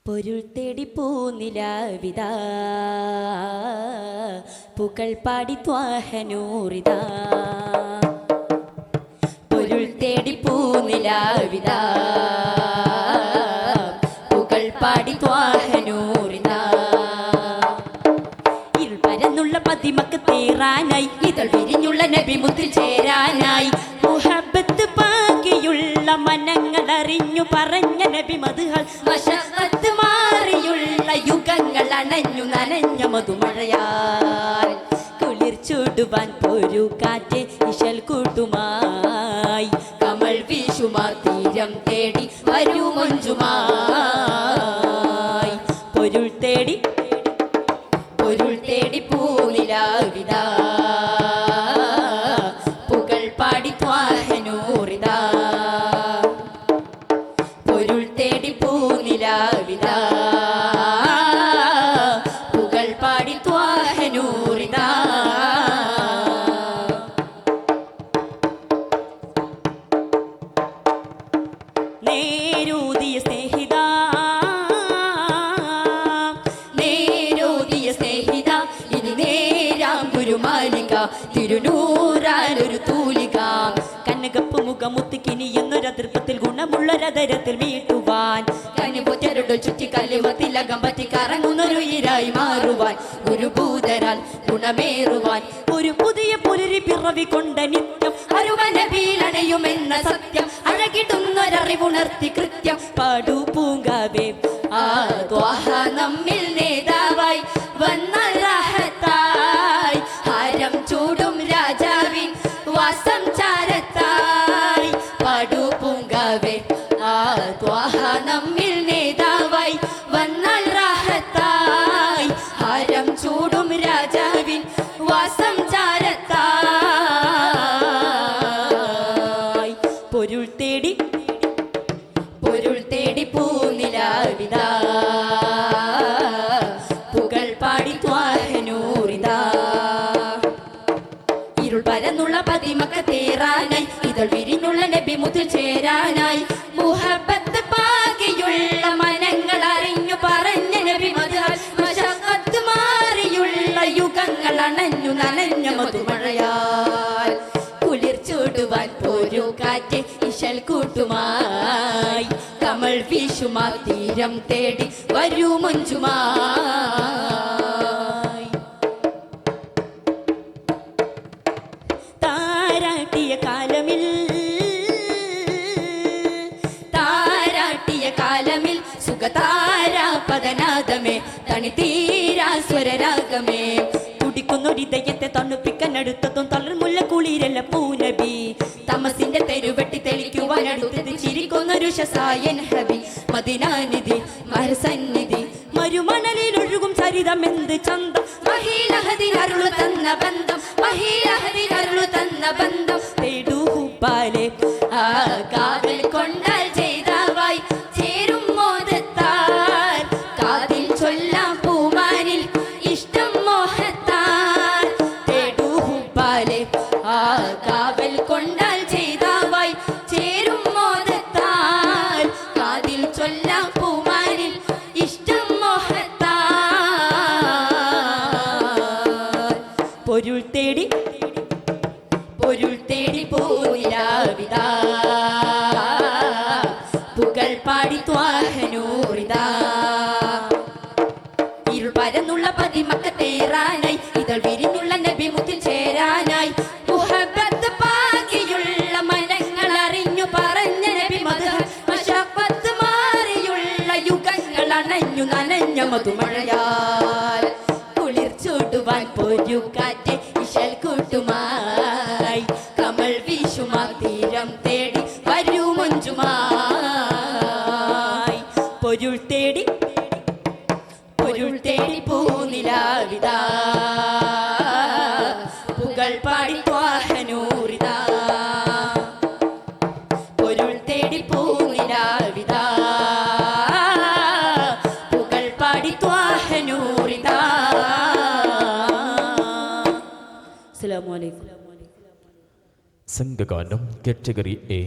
പൊരുൾ തേടി പൂനിലാവിതാ പൂക്കൾ പാടി ത്വാഹനൂറിതാ. പൊരുൾ തേടി പൂനിലാവിതാ പൂക്കൾ പാടി ത്വാഹനൂറിതാ. ഇരുൾ പരന്നുള്ള പതിമക്ക് തീറാനായി ഇതൾ വിരിഞ്ഞുള്ള നബി മുത്തിൽ ചേരാനായി മുഹബത്ത് ബാക്കിയുള്ള മനങ്ങൾ അറിഞ്ഞു പറഞ്ഞ നബി മദ്ഹൽ മശഖത്ത് മാറിയുള്ള യുഗങ്ങൾ അണഞ്ഞു നനഞ്ഞ മധുമഴയാൽ കുളിർ ചൂടുവാൻ പോരു കാറ്റ് ഇശൽ കൂട്ടുമായി കമൽ വീശുമാ തീരം തേടി വരൂ മഞ്ജുമായി. പൊരുൾ തേടി പൂനിലാവിതാ പൂക്കൾ പാടി ത്വാഹനൂറിതാ. പൊരുൾ തേടി പൂനിലാവിതാ പൂക്കൾ പാടി ത്വാഹനൂറിതാ. നേരൂതിയ സ്നേഹിതാ ഇനി നേരാം ഗുരുമാലിക തിരുനൂറാലൊരു തൂലിക കനകപ്പ് മുഖമുത്തിക്കിനി എന്നൊരതിർപ്പത്തിൽ ഗുണമുള്ളൊരതരത്തിൽ മീട്ടുവാൻ കനിപൊറ്റരുടെ ചുറ്റി കല്ലുമത്തിലകം പറ്റി കറങ്ങുന്നൊരു ഇരായി മാറുവാൻ ഗുരുഭൂതരാൽ ഗുണമേറുവാൻ ഒരു പുതിയ പുലരി പിറവി കൊണ്ട നിത്യം അരുവനബിയിലണയുമെന്ന സത്യം അഴകിടുന്നൊരറിവുണർത്തി കൃത്യം പാടു പൂങ്കാവേ ആ ത്വാഹ നമ്മിൽ നേതാവായി വന്ന റാഹത്തായി ഹാരം ചൂടും രാജാവിൻ വാസം ചാരത്തായി പാടു പൂങ്കാവേ ആ ത്വാഹ നമ്മിൽ നേതാവായി വന്നാൽ റാഹത്തായി ഹാരം ചൂടും രാജാവിൻ വാസം ചാരത്തായി. പൊരുൾ തേടി പൂനിലാവിതാ പൂക്കൾ പാടി ത്വാഹനൂറിതാ. ഇരുൾ പരന്നുള്ള പതിമക്ക തേറാനായി ഇതൾ വിരിഞ്ഞുള്ള നബി മുത്തിൽ ചേരാനായി മുഹബത്ത് ബാക്കിയുള്ള മനങ്ങൾ അറിഞ്ഞു പറഞ്ഞ നബി മദ്ഹൽ മശഖത്ത് മാറിയുള്ള യുഗങ്ങൾ അണഞ്ഞു നനഞ്ഞ മധുമഴയാൽ കുളിർ ചൂടുവാൻ പോരു കാറ്റ് ഇശൽ കൂട്ടുമായി കമൽ വീശുമാ തീരം തേടി വരൂ മഞ്ജുമായി. താരാട്ടിയ കാലമിൽ സുഖതാരാ പദനാദമേ തണിതീരാ സ്വരരാഗമേ കുടിക്കുന്നൊരിതയത്തെ തണുപ്പിക്കാനടുത്തതും തളർമുല്ല കുളിരല്ല പൂനബി തമസിന്റെ തെരുവെട്ടി തെളിക്കുവാനടുത്തത് ചിരിക്കുന്നൊരു ശസായൻ ഹബി മദിനാനിധി മഹസന്നിധി മരുമണലിൽ ഒഴുകും ചരിതമെന്ത് ചന്തം മഹീലഹദിൽ അരുളു തന്ന ബന്ധം തേടൂ ഹുബാലെ ആ കാവൽ കൊണ്ടാൽ ചെയ്താവായി ചേരും മോദത്താൽ കാതിൽ ചൊല്ലാം പൂമാനിൽ ഇഷ്ടം മോഹത്താൽ തേടൂ ഹുബാലെ ആ കാവൽ കൊണ്ടാൽ ചെയ്താവായി ചേരും മോദത്താൽ കാതിൽ ചൊല്ലാം പൂമാനിൽ ഇഷ്ടം മോഹത്താൽ. പൊരുൾ തേടി പൂനിലാവിതാ പൂക്കൾ പാടി ത്വാഹനൂറിതാ. ഇരുൾ പരന്നുള്ള പതിമക്ക തേറാനായി ഇതൾ വിരിഞ്ഞുള്ള നബി മുത്തിൽ ചേരാനായി മുഹബത്ത് ബാക്കിയുള്ള മനങ്ങൾ അറിഞ്ഞു പറഞ്ഞ നബി മദ്ഹൽ മശഖത്ത് മാറിയുള്ള യുഗങ്ങൾ അണഞ്ഞു നനഞ്ഞ മധുമഴയാൽ കുളിർ ചൂടുവാൻ പോരു കാറ്റ് ഇശൽ കൂട്ടുമായി കമൽ വീശുമാ തീരം തേടി വരൂ മഞ്ജുമായി. പൊരുൾ തേടി പൂനിലാവിതാ പൂക്കൾ പാടി ത്വാഹനൂറിതാ. പൊരുൾ തേടി പൂനിലാവിതാ പൂക്കൾ പാടി ത്വാഹനൂറിതാ. അസ്സലാമു അലൈക്കും. സംഘഗാനം കാറ്റഗറി എ.